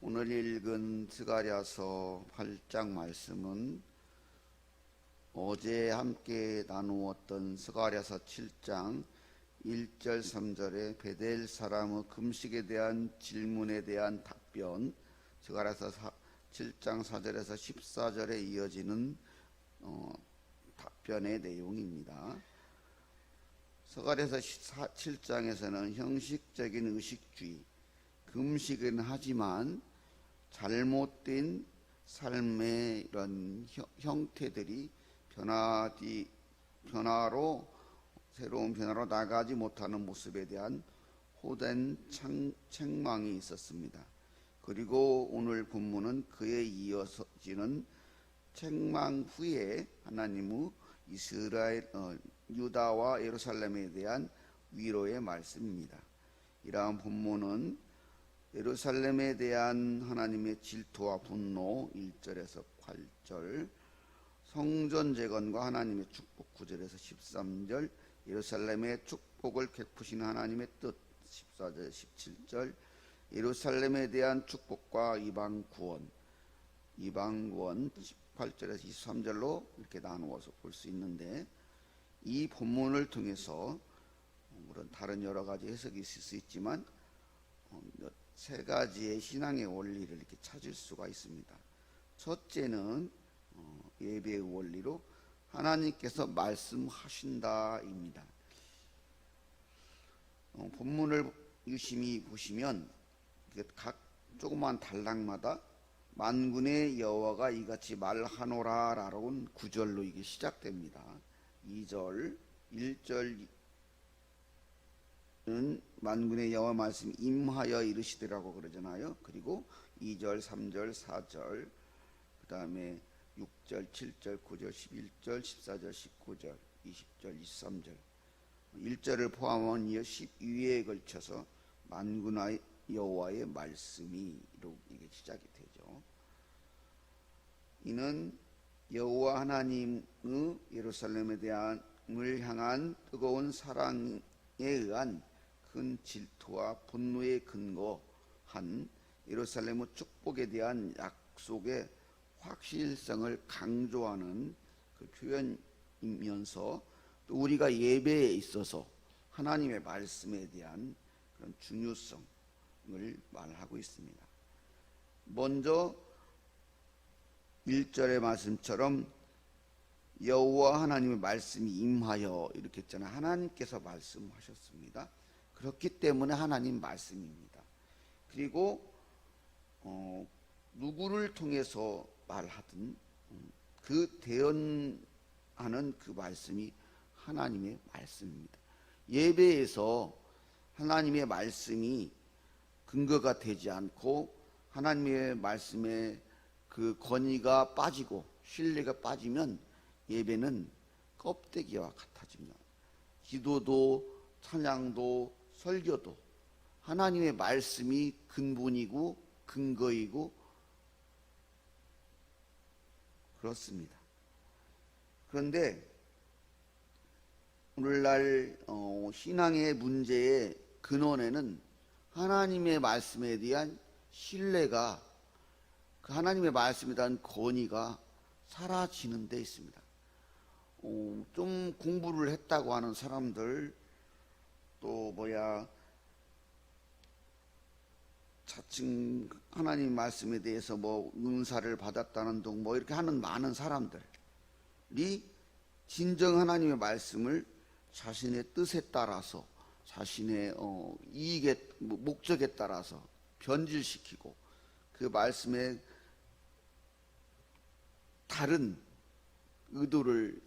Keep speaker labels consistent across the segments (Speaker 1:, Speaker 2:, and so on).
Speaker 1: 오늘 읽은 스가랴서 8장 말씀은 어제 함께 나누었던 스가랴서 7장 1절 3절의 베델 사람의 금식에 대한 질문에 대한 답변, 스가랴서 7장 4절에서 14절에 이어지는 답변의 내용입니다. 스가랴서 7장에서는 형식적인 의식주의, 금식은 하지만 잘못된 삶의 이런 형태들이 새로운 변화로 나가지 못하는 모습에 대한 호된 책망이 있었습니다. 그리고 오늘 본문은 그에 이어지는 책망 후에 하나님의 유다와 예루살렘에 대한 위로의 말씀입니다. 이러한 본문은 예루살렘에 대한 하나님의 질투와 분노 1절에서 8절, 성전 재건과 하나님의 축복 9절에서 13절, 예루살렘의 축복을 베푸시는 하나님의 뜻 14절 17절, 예루살렘에 대한 축복과 이방 구원 18절에서 23절로 이렇게 나누어서 볼 수 있는데, 이 본문을 통해서 물론 다른 여러 가지 해석이 있을 수 있지만 세 가지의 신앙의 원리를 이렇게 찾을 수가 있습니다. 첫째는 예배의 원리로 하나님께서 말씀하신다입니다. 본문을 유심히 보시면 각 조그만 단락마다 만군의 여호와가 이같이 말하노라 라는 구절로 이게 시작됩니다. 2절, 1절은 만군의 여호와 말씀이 임하여 이르시더라고 그러잖아요. 그리고 2절, 3절, 4절, 그 다음에 6절, 7절, 9절, 11절, 14절, 19절, 20절, 23절, 1절을 포함한 12회에 걸쳐서 만군의 여호와의 말씀이 이게 시작이 되죠. 이는 여호와 하나님의 예루살렘에 대한을 향한 뜨거운 사랑에 의한 큰 질투와 분노에 근거한 예루살렘의 축복에 대한 약속의 확실성을 강조하는 그 표현이면서 또 우리가 예배에 있어서 하나님의 말씀에 대한 그런 중요성을 말하고 있습니다. 먼저 1절의 말씀처럼 여호와 하나님의 말씀이 임하여 이렇게 했잖아요. 하나님께서 말씀하셨습니다. 그렇기 때문에 하나님 말씀입니다. 그리고 누구를 통해서 말하든 그 대언하는 그 말씀이 하나님의 말씀입니다. 예배에서 하나님의 말씀이 근거가 되지 않고 하나님의 말씀에 그 권위가 빠지고 신뢰가 빠지면 예배는 껍데기와 같아집니다. 기도도 찬양도 설교도 하나님의 말씀이 근본이고 근거이고 그렇습니다. 그런데 오늘날 신앙의 문제의 근원에는 하나님의 말씀에 대한 신뢰가, 그 하나님의 말씀에 대한 권위가 사라지는 데 있습니다. 좀 공부를 했다고 하는 사람들, 또 자칭 하나님 말씀에 대해서 은사를 받았다는 등 이렇게 하는 많은 사람들이 진정 하나님의 말씀을 자신의 뜻에 따라서 자신의 이익의 목적에 따라서 변질시키고 그 말씀에 다른 의도를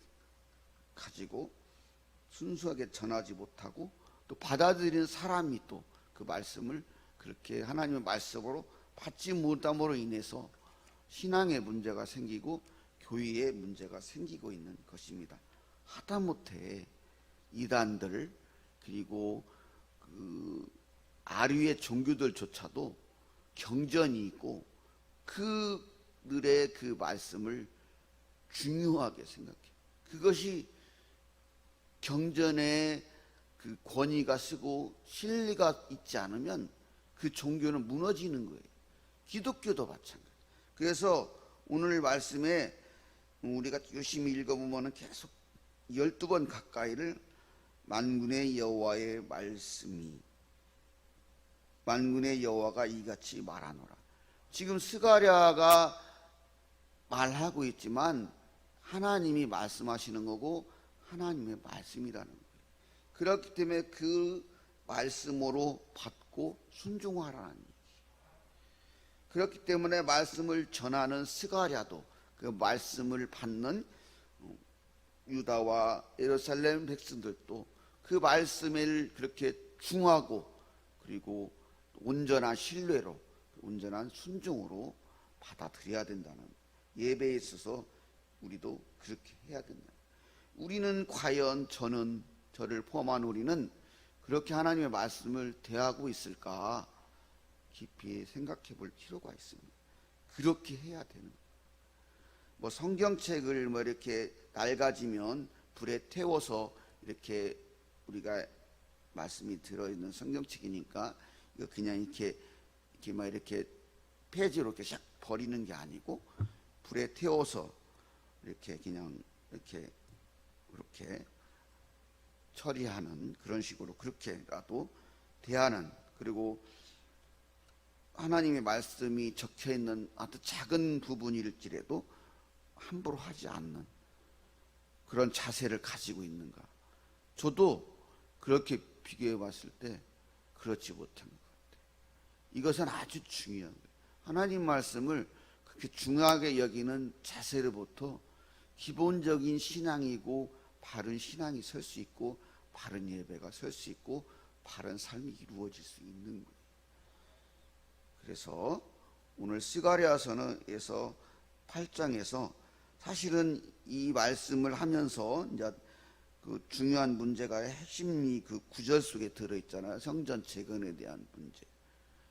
Speaker 1: 가지고 순수하게 전하지 못하고 또 받아들이는 사람이 또 그 말씀을 그렇게 하나님의 말씀으로 받지 못함으로 인해서 신앙의 문제가 생기고 교회의 문제가 생기고 있는 것입니다. 하다못해 이단들 그리고 그 아류의 종교들조차도 경전이 있고 그들의 그 말씀을 중요하게 생각해요. 그것이 경전에 그 권위가 쓰고 실리가 있지 않으면 그 종교는 무너지는 거예요. 기독교도 마찬가지. 그래서 오늘 말씀에 우리가 열심히 읽어보면 계속 12번 가까이를 만군의 여호와의 말씀이, 만군의 여호와가 이같이 말하노라. 지금 스가랴가 말하고 있지만 하나님이 말씀하시는 거고 하나님의 말씀이라는 거예요. 그렇기 때문에 그 말씀으로 받고 순종하라는 얘기. 그렇기 때문에 말씀을 전하는 스가랴도 그 말씀을 받는 유다와 예루살렘 백성들도 그 말씀을 그렇게 중하고 그리고 온전한 신뢰로, 온전한 순종으로 받아들여야 된다는, 예배에 있어서 우리도 그렇게 해야 된다. 우리는 과연 저를 포함한 우리는 그렇게 하나님의 말씀을 대하고 있을까 깊이 생각해 볼 필요가 있습니다. 그렇게 해야 되는 거예요. 뭐 성경책을 뭐 이렇게 낡아지면 불에 태워서 이렇게 우리가 말씀이 들어있는 성경책이니까 이거 그냥 이렇게 막 이렇게 폐지로 이렇게 샥 버리는 게 아니고 불에 태워서 이렇게 그냥 이렇게 처리하는 그런 식으로 그렇게라도 대하는, 그리고 하나님의 말씀이 적혀 있는 아주 작은 부분일지라도 함부로 하지 않는 그런 자세를 가지고 있는가. 저도 그렇게 비교해 봤을 때 그렇지 못한 것 같아요. 이것은 아주 중요한 거예요. 하나님 말씀을 그렇게 중요하게 여기는 자세로부터 기본적인 신앙이고 바른 신앙이 설 수 있고 바른 예배가 설 수 있고 바른 삶이 이루어질 수 있는 거예요. 그래서 오늘 스가랴서에서 8장에서 사실은 이 말씀을 하면서 이제 그 중요한 문제가 핵심이 그 9절 속에 들어있잖아요. 성전 재건에 대한 문제.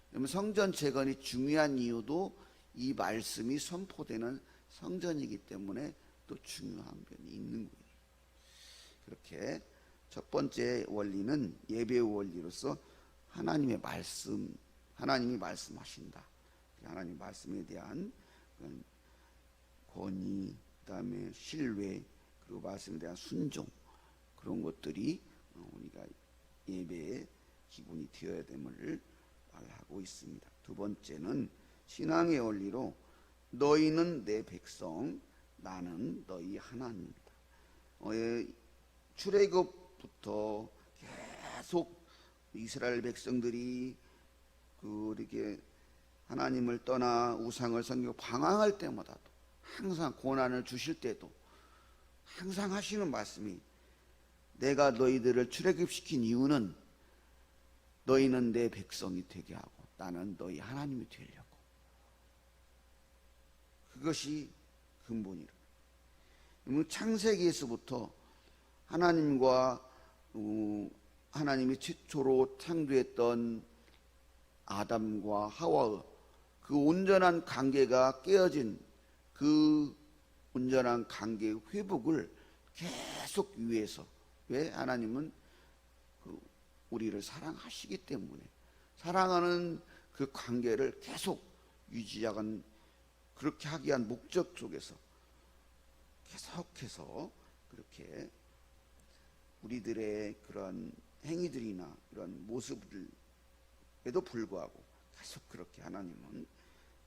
Speaker 1: 그러면 성전 재건이 중요한 이유도 이 말씀이 선포되는 성전이기 때문에 또 중요한 면이 있는 거예요. 그렇게 첫 번째 원리는 예배의 원리로서 하나님의 말씀, 하나님이 말씀하신다. 하나님 말씀에 대한 권위, 그다음에 신뢰, 그리고 말씀에 대한 순종, 그런 것들이 우리가 예배의 기본이 되어야 됨을 말하고 있습니다. 두 번째는 신앙의 원리로 너희는 내 백성, 나는 너희 하나님이다. 출애굽부터 계속 이스라엘 백성들이 이렇게 하나님을 떠나 우상을 섬기고 방황할 때마다도 항상 고난을 주실 때도 항상 하시는 말씀이, 내가 너희들을 출애굽시킨 이유는 너희는 내 백성이 되게 하고 나는 너희 하나님이 되려고. 그것이 근본이라. 창세기에서부터 하나님과 하나님이 최초로 창조했던 아담과 하와의 그 온전한 관계가 깨어진 그 온전한 관계의 회복을 계속 위해서, 왜? 하나님은 우리를 사랑하시기 때문에 사랑하는 그 관계를 계속 유지하는, 그렇게 하기 위한 목적 속에서 계속해서 그렇게 우리들의 그런 행위들이나 이런 모습들에도 불구하고 계속 그렇게 하나님은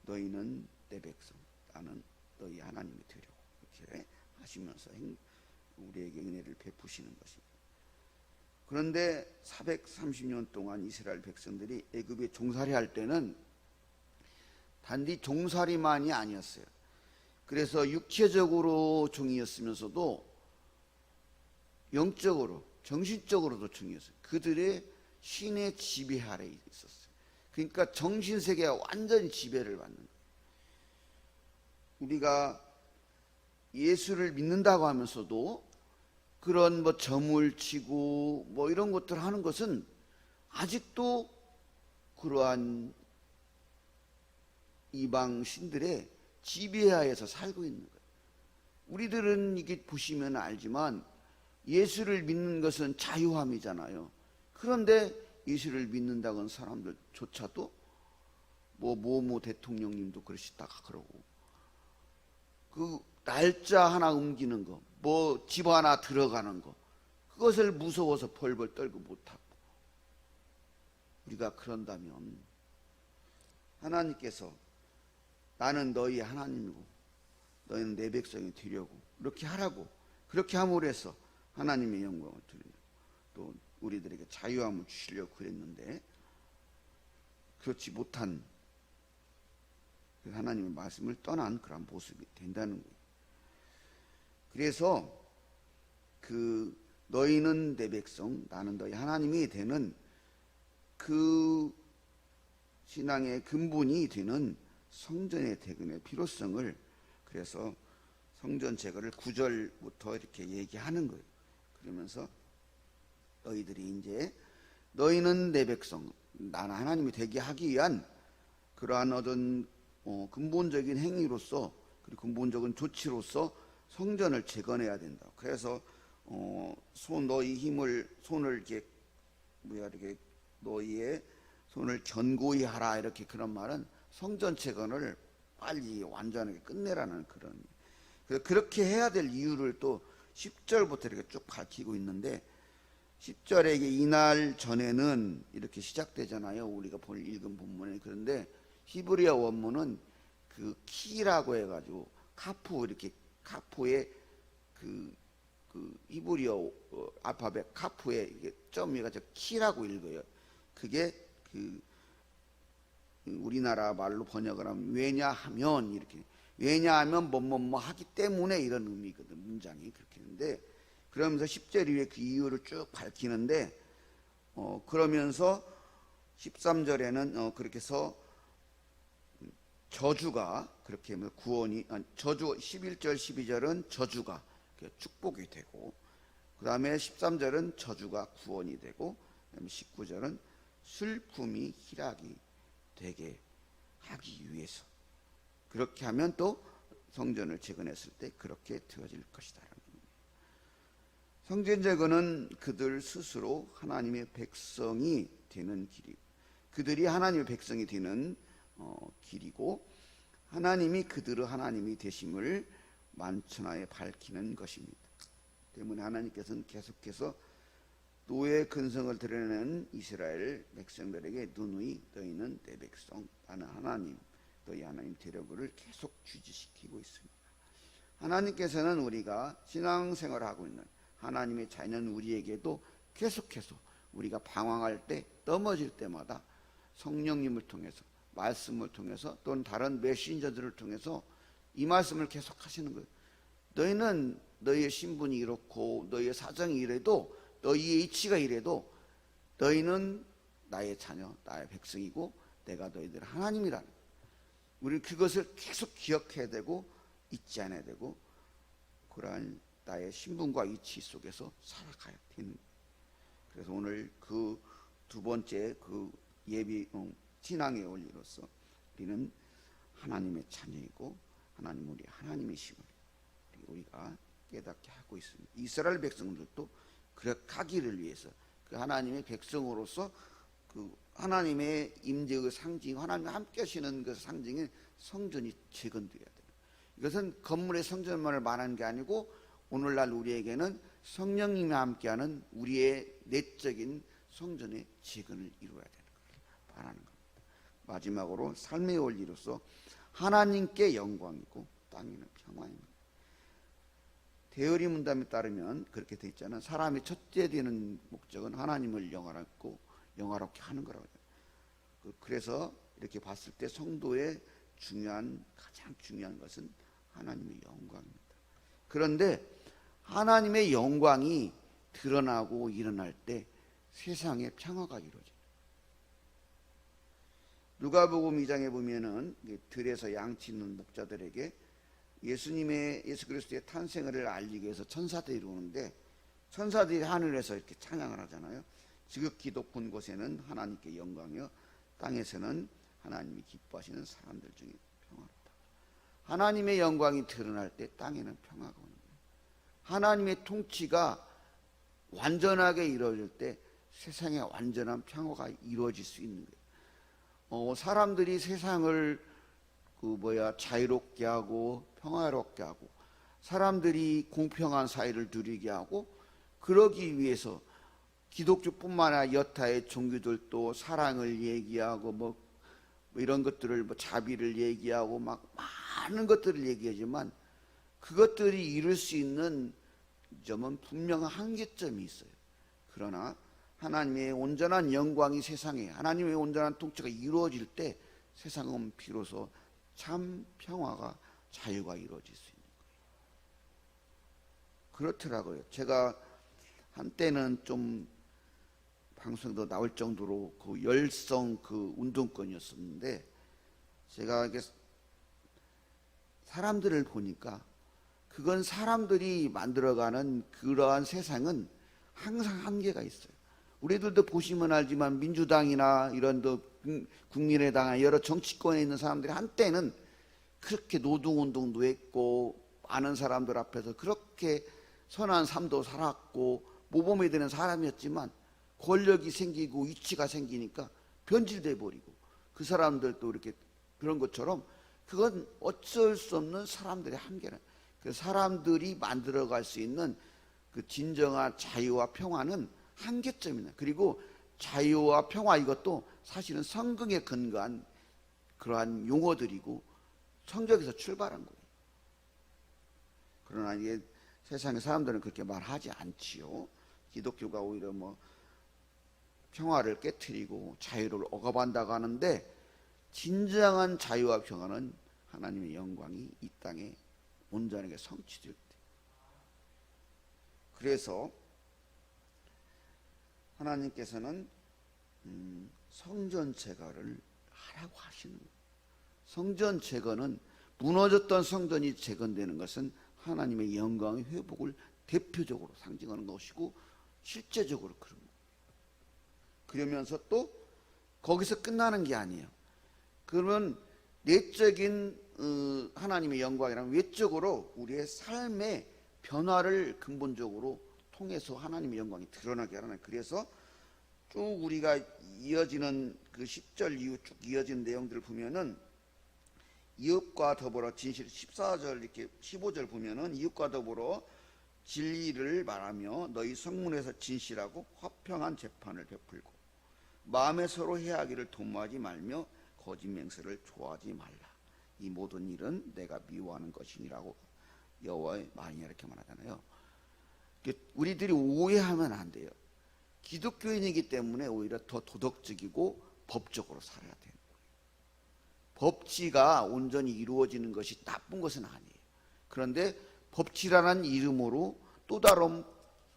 Speaker 1: 너희는 내 백성, 나는 너희 하나님이 되려고 이렇게 하시면서 우리에게 은혜를 베푸시는 것입니다. 그런데 430년 동안 이스라엘 백성들이 애굽에 종살이 할 때는 단지 종살이만이 아니었어요. 그래서 육체적으로 종이었으면서도 영적으로, 정신적으로도 종이었어요. 그들의 신의 지배 아래에 있었어요. 그러니까 정신세계가 완전히 지배를 받는 거예요. 우리가 예수를 믿는다고 하면서도 그런 뭐 점을 치고 뭐 이런 것들 하는 것은 아직도 그러한 이방 신들의 지배하에서 살고 있는 거예요. 우리들은 이게 보시면 알지만 예수를 믿는 것은 자유함이잖아요. 그런데 예수를 믿는다고 하는 사람들조차도 뭐 대통령님도 그러시다가 그러고, 그 날짜 하나 옮기는 거, 뭐 집 하나 들어가는 거, 그것을 무서워서 벌벌 떨고 못하고. 우리가 그런다면 하나님께서 나는 너희 하나님이고 너희는 내 백성이 되려고 이렇게 하라고, 그렇게 함으로 해서 하나님의 영광을 드리려고, 또 우리들에게 자유함을 주시려고 그랬는데 그렇지 못한 하나님의 말씀을 떠난 그런 모습이 된다는 거예요. 그래서 그 너희는 내 백성 나는 너희 하나님이 되는 그 신앙의 근본이 되는 성전의 대금의 필요성을, 그래서 성전 제거를 9절부터 이렇게 얘기하는 거예요. 그러면서 너희들이 이제 너희는 내 백성 나는 하나님이 되게 하기 위한 그러한 어떤 근본적인 행위로서, 그리고 근본적인 조치로서 성전을 재건해야 된다. 그래서 너희 힘을 손을 이렇게 이렇게 너희의 손을 견고히 하라, 이렇게 그런 말은 성전 재건을 빨리 완전하게 끝내라는 그런, 그렇게 해야 될 이유를 또 10절부터 이렇게 쭉 밝히고 있는데, 10절에 이날 전에는 이렇게 시작되잖아요. 우리가 읽은 본문에. 그런데 히브리어 원문은 그 키라고 해가지고 카푸, 이렇게 카푸의 그 히브리어 알파벳 카푸에 이게 점이 가지고 키라고 읽어요. 그게 그 우리나라 말로 번역을 하면 왜냐하면, 이렇게 왜냐하면 뭐 하기 때문에, 이런 의미거든. 문장이 그렇게 있는데, 그러면서 10절 이후에 그 이유를 쭉 밝히는데, 그러면서 13절에는 그렇게 해서 저주가, 그렇게 하면 구원이, 저주 11절 12절은 저주가 축복이 되고, 그 다음에 13절은 저주가 구원이 되고, 그 다음에 19절은 슬픔이 희락이 되게 하기 위해서, 그렇게 하면 또 성전을 재건했을 때 그렇게 되어질 것이다. 성전 재건은 그들 스스로 하나님의 백성이 되는 길이고, 그들이 하나님의 백성이 되는 길이고, 하나님이 그들의 하나님이 되심을 만천하에 밝히는 것입니다. 때문에 하나님께서는 계속해서 노예 근성을 드러내는 이스라엘 백성들에게 누누이 너희는 내 백성 나는 하나님 너희 하나님 되려고를 계속 주지시키고 있습니다. 하나님께서는 우리가 신앙생활을 하고 있는 하나님의 자녀는 우리에게도 계속해서 우리가 방황할 때, 넘어질 때마다 성령님을 통해서, 말씀을 통해서, 또는 다른 메신저들을 통해서 이 말씀을 계속 하시는 거예요. 너희는 너희의 신분이 이렇고 너희의 사정이 이래도, 너희의 이치가 이래도 너희는 나의 자녀, 나의 백성이고 내가 너희들 하나님이라는 거예요. 우리는 그것을 계속 기억해야 되고 잊지 않아야 되고, 그러한 나의 신분과 이치 속에서 살아가야 되는 거예요. 그래서 오늘 그 두 번째 그 예비 신앙의 원리로서 우리는 하나님의 자녀이고 하나님 우리 하나님이심을 우리가 깨닫게 하고 있습니다. 이스라엘 백성들도 그렇게 하기를 위해서 그 하나님의 백성으로서 그 하나님의 임재의 상징, 하나님과 함께 하시는 그 상징인 성전이 재건되어야 돼요. 이것은 건물의 성전만을 말하는 게 아니고 오늘날 우리에게는 성령님이 함께하는 우리의 내적인 성전의 재건을 이루어야 되는 것을 바라는 겁니다. 마지막으로 삶의 원리로서 하나님께 영광이고 땅에는 평화입니다. 대열이 문답에 따르면 그렇게 돼 있잖아요. 사람이 첫째 되는 목적은 하나님을 영화롭게 하는 거라고 해요. 그래서 이렇게 봤을 때 성도의 가장 중요한 것은 하나님의 영광입니다. 그런데 하나님의 영광이 드러나고 일어날 때 세상에 평화가 이루어져요. 누가복음 2장에 보면은 들에서 양치 있는 목자들에게 예수 그리스도의 탄생을 알리기 위해서 천사들이 오는데, 천사들이 하늘에서 이렇게 찬양을 하잖아요. 지극히 높은 곳에는 하나님께 영광이요 땅에서는 하나님이 기뻐하시는 사람들 중에 평화롭다. 하나님의 영광이 드러날 때 땅에는 평화가 오는 거예요. 하나님의 통치가 완전하게 이루어질 때 세상에 완전한 평화가 이루어질 수 있는 거예요. 사람들이 세상을 자유롭게 하고 평화롭게 하고 사람들이 공평한 사회를 누리게 하고 그러기 위해서 기독교뿐만 아니라 여타의 종교들도 사랑을 얘기하고 뭐 이런 것들을 자비를 얘기하고 막 많은 것들을 얘기하지만 그것들이 이룰 수 있는 점은 분명한 한계점이 있어요. 그러나 하나님의 온전한 영광이 세상에 하나님의 온전한 통치가 이루어질 때 세상은 비로소 참 평화가 자유가 이루어질 수 있는 거예요. 그렇더라고요. 제가 한때는 좀 방송에도 나올 정도로 그 열성 그 운동권이었었는데 제가 이게 사람들을 보니까 그건 사람들이 만들어가는 그러한 세상은 항상 한계가 있어요. 우리들도 보시면 알지만 민주당이나 이런 국민의당 여러 정치권에 있는 사람들이 한때는 그렇게 노동운동도 했고 많은 사람들 앞에서 그렇게 선한 삶도 살았고 모범이 되는 사람이었지만 권력이 생기고 위치가 생기니까 변질돼 버리고 그 사람들도 이렇게 그런 것처럼 그건 어쩔 수 없는 사람들의 한계는 그 사람들이 만들어갈 수 있는 그 진정한 자유와 평화는 한계점이다. 그리고 자유와 평화 이것도 사실은 성경에 근거한 그러한 용어들이고 성경에서 출발한 거예요. 그러나 이게 세상의 사람들은 그렇게 말하지 않지요. 기독교가 오히려 평화를 깨트리고 자유를 억압한다고 하는데 진정한 자유와 평화는 하나님의 영광이 이 땅에 온전하게 성취될 때. 그래서 하나님께서는 성전 제거를 하라고 하시는 거예요. 성전 제거는 무너졌던 성전이 재건되는 것은 하나님의 영광의 회복을 대표적으로 상징하는 것이고 실제적으로 그런 거예요. 그러면서 또 거기서 끝나는 게 아니에요. 그러면 내적인 하나님의 영광이란 외적으로 우리의 삶의 변화를 근본적으로 통해서 하나님의 영광이 드러나게 하는 거예요. 그래서 쭉 우리가 이어지는 그 10절 이후 쭉 이어지는 내용들을 보면은 이웃과 더불어 진실 14절 이렇게 15절 보면은 이웃과 더불어 진리를 말하며 너희 성문에서 진실하고 화평한 재판을 베풀고 마음에 서로 해하기를 도모하지 말며 거짓 맹세를 좋아하지 말라. 이 모든 일은 내가 미워하는 것이니라고 여호와의 말이냐 이렇게 말하잖아요. 우리들이 오해하면 안 돼요. 기독교인이기 때문에 오히려 더 도덕적이고 법적으로 살아야 돼요. 법치가 온전히 이루어지는 것이 나쁜 것은 아니에요. 그런데 법치라는 이름으로 또 다른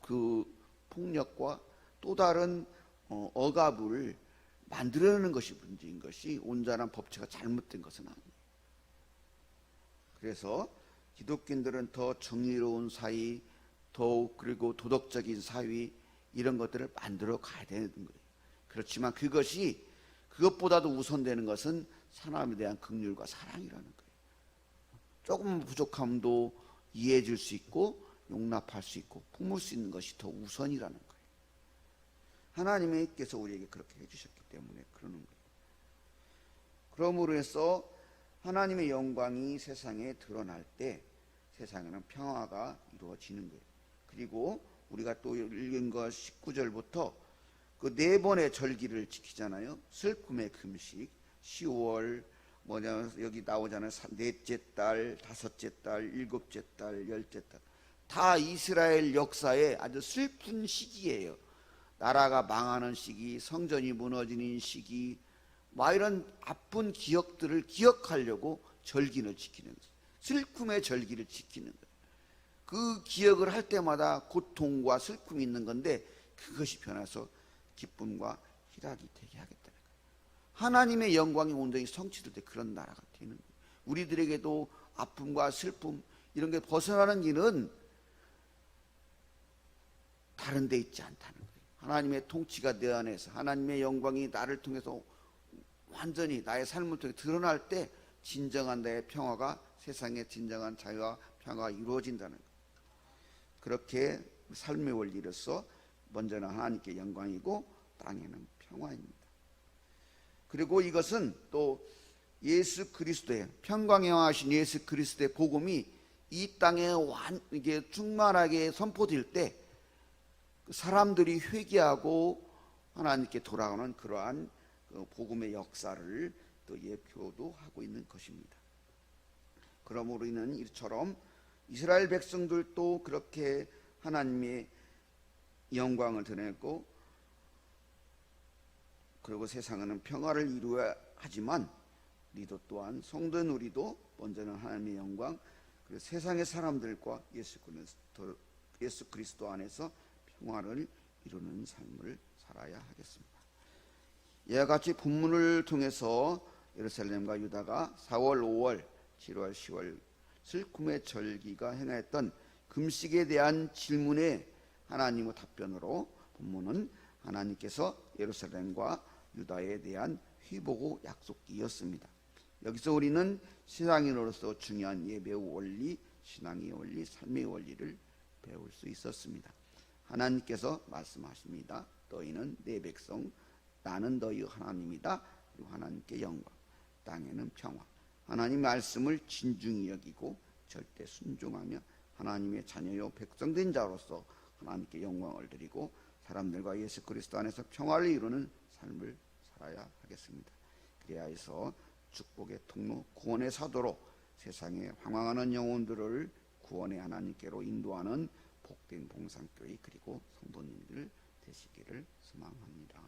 Speaker 1: 그 폭력과 또 다른 억압을 만들어내는 것이 문제인 것이 온전한 법치가 잘못된 것은 아니에요. 그래서 기독교인들은 더 정의로운 사회, 더욱 그리고 도덕적인 사회 이런 것들을 만들어 가야 되는 거예요. 그렇지만 그것보다도 우선되는 것은 사람에 대한 긍휼과 사랑이라는 거예요. 조금 부족함도 이해해 줄 수 있고 용납할 수 있고 품을 수 있는 것이 더 우선이라는 거예요. 하나님께서 우리에게 그렇게 해주셨기 때문에 그러는 거예요. 그러므로 해서 하나님의 영광이 세상에 드러날 때 세상에는 평화가 이루어지는 거예요. 그리고 우리가 또 읽은 것 19절부터 그 4번의 절기를 지키잖아요. 슬픔의 금식, 10월 여기 나오잖아요. 넷째 달, 다섯째 달, 일곱째 달, 열째 달. 다 이스라엘 역사에 아주 슬픈 시기예요. 나라가 망하는 시기, 성전이 무너지는 시기, 이런 아픈 기억들을 기억하려고 절기를 지키는 거예요. 슬픔의 절기를 지키는 거예요. 그 기억을 할 때마다 고통과 슬픔이 있는 건데 그것이 변해서 기쁨과 희락이 되게 하겠다는 거예요. 하나님의 영광이 온전히 성취될 때 그런 나라가 되는 거예요. 우리들에게도 아픔과 슬픔 이런 게 벗어나는 길은 다른 데 있지 않다는 거예요. 하나님의 통치가 내 안에서 하나님의 영광이 나를 통해서 완전히 나의 삶을 통해 드러날 때 진정한 나의 평화가 세상의 진정한 자유와 평화가 이루어진다는 거예요. 그렇게 삶의 원리로서 먼저는 하나님께 영광이고 땅에는 평화입니다. 그리고 이것은 또 예수 그리스도의 평강행하신 예수 그리스도의 복음이 이 땅에 이게 충만하게 선포될 때 사람들이 회개하고 하나님께 돌아오는 그러한 그 복음의 역사를 또 예표도 하고 있는 것입니다. 그러므로 이는 이처럼 이스라엘 백성들도 그렇게 하나님의 영광을 드러냈고, 그리고 세상에는 평화를 이루어야 하지만 우리도 또한 성도인 우리도 먼저는 하나님의 영광, 그리고 세상의 사람들과 예수 그리스도 안에서 평화를 이루는 삶을 살아야 하겠습니다. 이와 같이 본문을 통해서 예루살렘과 유다가 4월, 5월, 7월, 10월 슬픔의 절기가 행하였던 금식에 대한 질문에 하나님의 답변으로 본문은 하나님께서 예루살렘과 유다에 대한 회복의 약속이었습니다. 여기서 우리는 신앙인으로서 중요한 예배의 원리, 신앙의 원리, 삶의 원리를 배울 수 있었습니다. 하나님께서 말씀하십니다. 너희는 내 백성, 나는 너희 하나님이다. 그리고 하나님께 영광, 땅에는 평화. 하나님의 말씀을 진중히 여기고 절대 순종하며 하나님의 자녀요 백성된 자로서 하나님께 영광을 드리고 사람들과 예수 그리스도 안에서 평화를 이루는 삶을 살아야 하겠습니다. 그래야 해서 축복의 통로, 구원의 사도로 세상에 황망하는 영혼들을 구원의 하나님께로 인도하는 복된 봉산교회 그리고 성도님들 되시기를 소망합니다.